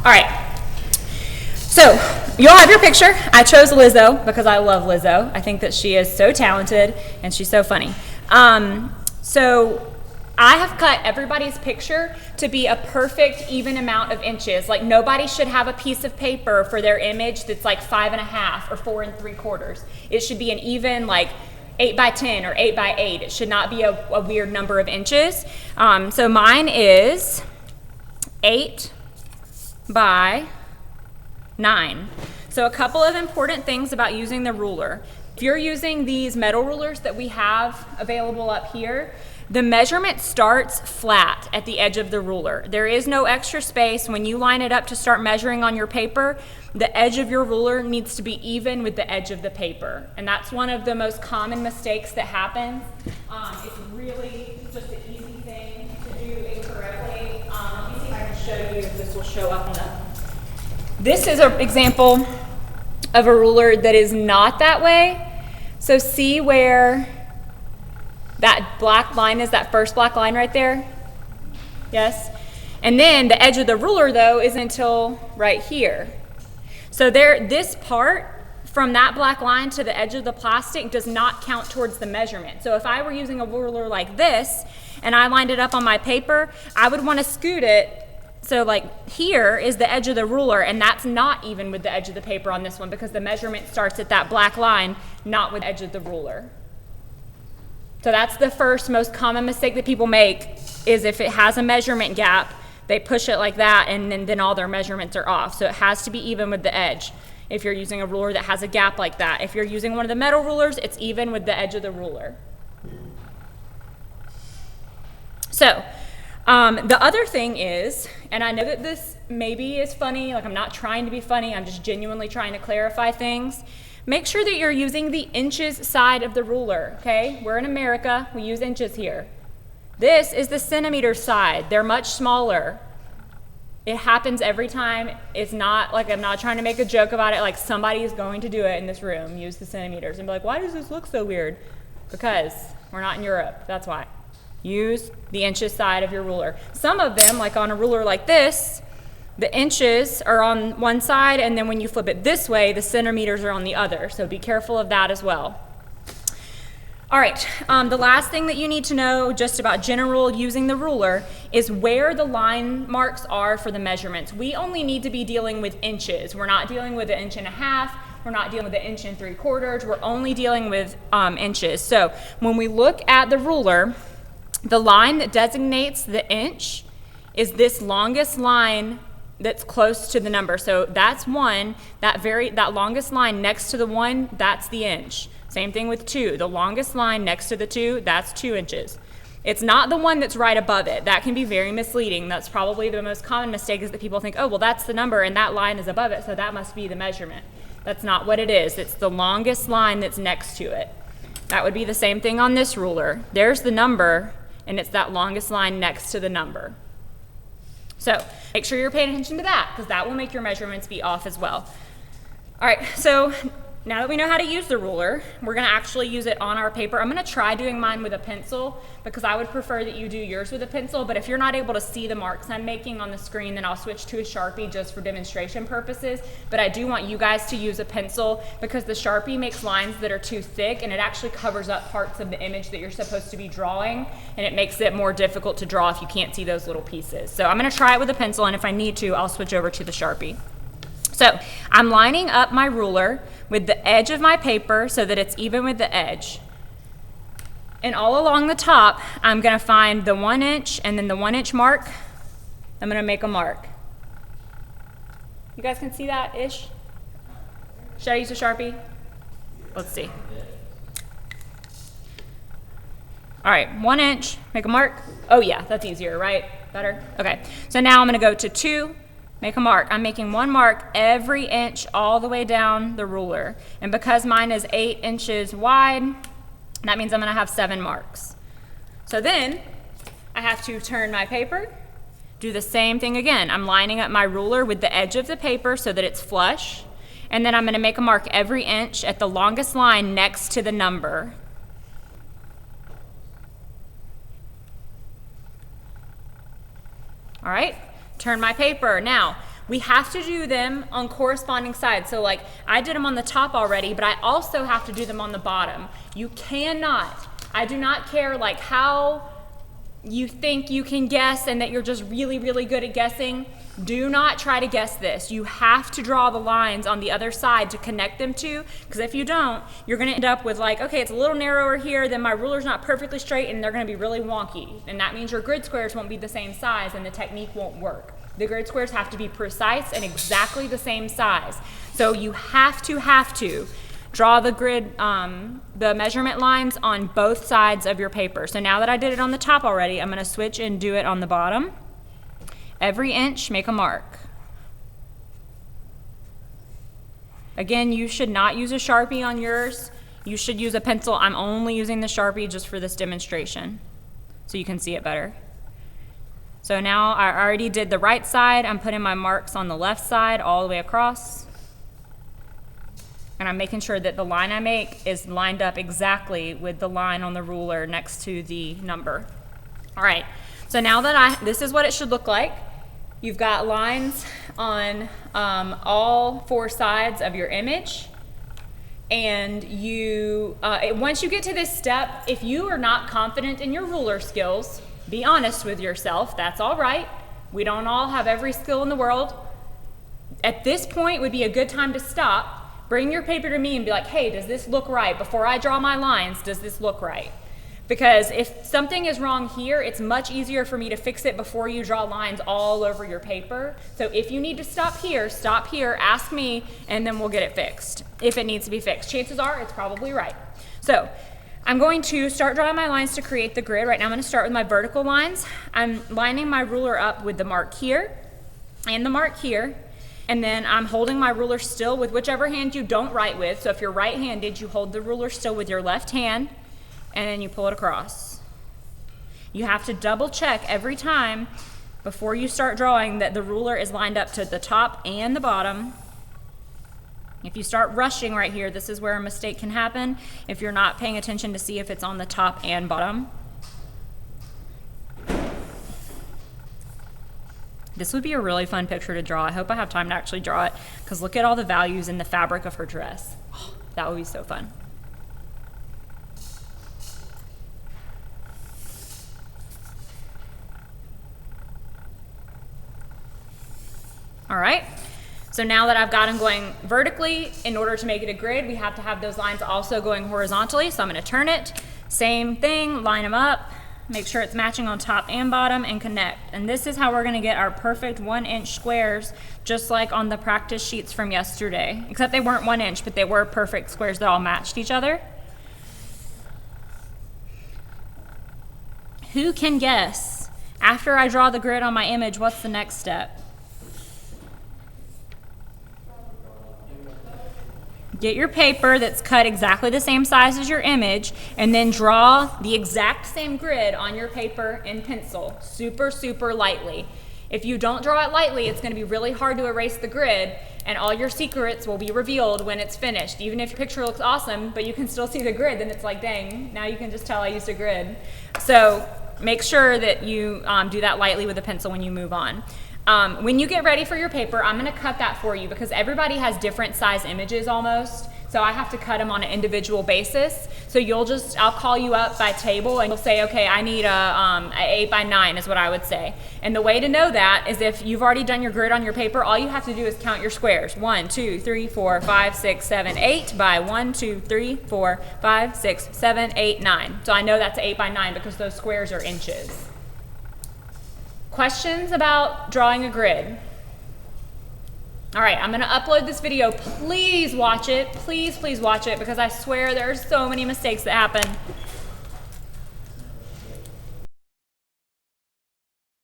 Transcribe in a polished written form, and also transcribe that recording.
All right. So you'll have your picture. I chose Lizzo because I love Lizzo. I think that she is so talented and she's so funny. So I have cut everybody's picture to be a perfect even amount of inches. Like nobody should have a piece of paper for their image that's like 5.5 or 4 3/4. It should be an even like 8 by 10 or 8 by 8. It should not be a weird number of inches. So mine is 8 by 9. So a couple of important things about using the ruler. If you're using these metal rulers that we have available up here, the measurement starts flat at the edge of the ruler. There is no extra space. When you line it up to start measuring on your paper, the edge of your ruler needs to be even with the edge of the paper. And that's one of the most common mistakes that happens. It's really just an easy thing to do incorrectly. Let me see if I can show you if this will show up on the... This is an example of a ruler that is not that way. So see where that black line is, that first black line right there? Yes? And then the edge of the ruler, though, isn't until right here. So this part from that black line to the edge of the plastic does not count towards the measurement. So if I were using a ruler like this and I lined it up on my paper, I would want to scoot it. So like here is the edge of the ruler, and that's not even with the edge of the paper on this one because the measurement starts at that black line, not with the edge of the ruler. So that's the first most common mistake that people make, is if it has a measurement gap, they push it like that and then all their measurements are off. So it has to be even with the edge if you're using a ruler that has a gap like that. If you're using one of the metal rulers, it's even with the edge of the ruler. So the other thing is, and I know that this maybe is funny, like I'm not trying to be funny, I'm just genuinely trying to clarify things. Make sure that you're using the inches side of the ruler, okay? We're in America, we use inches here. This is the centimeter side. They're much smaller. It happens every time. It's not like I'm not trying to make a joke about it, like somebody is going to do it in this room, use the centimeters, and be like, why does this look so weird? Because we're not in Europe, that's why. Use the inches side of your ruler. Some of them, like on a ruler like this, the inches are on one side, and then when you flip it this way, the centimeters are on the other. So be careful of that as well. All right, the last thing that you need to know just about general using the ruler is where the line marks are for the measurements. We only need to be dealing with inches. We're not dealing with 1.5 inches. We're not dealing with 1 3/4 inches. We're only dealing with inches. So when we look at the ruler, the line that designates the inch is this longest line that's close to the number. So that's 1, that longest line next to the 1, that's the inch. Same thing with 2. The longest line next to the 2, that's 2 inches. It's not the one that's right above it. That can be very misleading. That's probably the most common mistake, is that people think, oh, well, that's the number and that line is above it, so that must be the measurement. That's not what it is. It's the longest line that's next to it. That would be the same thing on this ruler. There's the number, and it's that longest line next to the number. So make sure you're paying attention to that, because that will make your measurements be off as well. All right, so now that we know how to use the ruler, we're going to actually use it on our paper. I'm going to try doing mine with a pencil because I would prefer that you do yours with a pencil, but if you're not able to see the marks I'm making on the screen, then I'll switch to a Sharpie just for demonstration purposes. But I do want you guys to use a pencil because the Sharpie makes lines that are too thick, and it actually covers up parts of the image that you're supposed to be drawing, and it makes it more difficult to draw if you can't see those little pieces. So I'm going to try it with a pencil, and if I need to, I'll switch over to the Sharpie. So I'm lining up my ruler with the edge of my paper so that it's even with the edge. And all along the top, I'm going to find the 1 inch and then the 1 inch mark. I'm going to make a mark. You guys can see that-ish? Should I use a Sharpie? Let's see. All right, 1 inch, make a mark. Oh yeah, that's easier, right? Better? Okay, so now I'm going to go to 2. Make a mark. I'm making 1 mark every inch all the way down the ruler. And because mine is 8 inches wide, that means I'm going to have 7 marks. So then I have to turn my paper, do the same thing again. I'm lining up my ruler with the edge of the paper so that it's flush. And then I'm going to make a mark every inch at the longest line next to the number. All right. Turn my paper. Now, we have to do them on corresponding sides. So like I did them on the top already, but I also have to do them on the bottom. You cannot, I do not care like how you think you can guess and that you're just really, really good at guessing. Do not try to guess this. You have to draw the lines on the other side to connect them to, because if you don't, you're gonna end up with like, okay, it's a little narrower here, then my ruler's not perfectly straight, and they're gonna be really wonky. And that means your grid squares won't be the same size and the technique won't work. The grid squares have to be precise and exactly the same size. So you have to draw the grid, the measurement lines on both sides of your paper. So now that I did it on the top already, I'm gonna switch and do it on the bottom. Every inch, make a mark. Again, you should not use a Sharpie on yours. You should use a pencil. I'm only using the Sharpie just for this demonstration so you can see it better. So now I already did the right side. I'm putting my marks on the left side all the way across. And I'm making sure that the line I make is lined up exactly with the line on the ruler next to the number. All right, so now that this is what it should look like. You've got lines on all four sides of your image. And once you get to this step, if you are not confident in your ruler skills, be honest with yourself, that's all right. We don't all have every skill in the world. At this point would be a good time to stop, bring your paper to me and be like, hey, does this look right? Before I draw my lines, does this look right? Because if something is wrong here, it's much easier for me to fix it before you draw lines all over your paper. So if you need to stop here, ask me, and then we'll get it fixed. If it needs to be fixed. Chances are it's probably right. So I'm going to start drawing my lines to create the grid. Right now I'm going to start with my vertical lines. I'm lining my ruler up with the mark here and the mark here. And then I'm holding my ruler still with whichever hand you don't write with. So if you're right-handed, you hold the ruler still with your left hand and then you pull it across. You have to double check every time before you start drawing that the ruler is lined up to the top and the bottom. If you start rushing right here, this is where a mistake can happen if you're not paying attention to see if it's on the top and bottom. This would be a really fun picture to draw. I hope I have time to actually draw it, because look at all the values in the fabric of her dress. Oh, that would be so fun. All right. So now that I've got them going vertically, in order to make it a grid, we have to have those lines also going horizontally. So I'm going to turn it, same thing, line them up, make sure it's matching on top and bottom, and connect. And this is how we're going to get our perfect 1-inch squares, just like on the practice sheets from yesterday. Except they weren't 1 inch, but they were perfect squares that all matched each other. Who can guess, after I draw the grid on my image, what's the next step? Get your paper that's cut exactly the same size as your image, and then draw the exact same grid on your paper in pencil, super, super lightly. If you don't draw it lightly, it's going to be really hard to erase the grid, and all your secrets will be revealed when it's finished. Even if your picture looks awesome, but you can still see the grid, then it's like, dang, now you can just tell I used a grid. So make sure that you do that lightly with a pencil when you move on. When you get ready for your paper, I'm going to cut that for you because everybody has different size images almost. So I have to cut them on an individual basis. So I'll call you up by table and you'll say, okay, I need a 8x9 is what I would say. And the way to know that is if you've already done your grid on your paper, all you have to do is count your squares. 1, 2, 3, 4, 5, 6, 7, 8 by 1, 2, 3, 4, 5, 6, 7, 8, 9. So I know that's 8x9 because those squares are inches. Questions about drawing a grid? All right, I'm gonna upload this video. Please watch it. Please, please watch it because I swear there are so many mistakes that happen.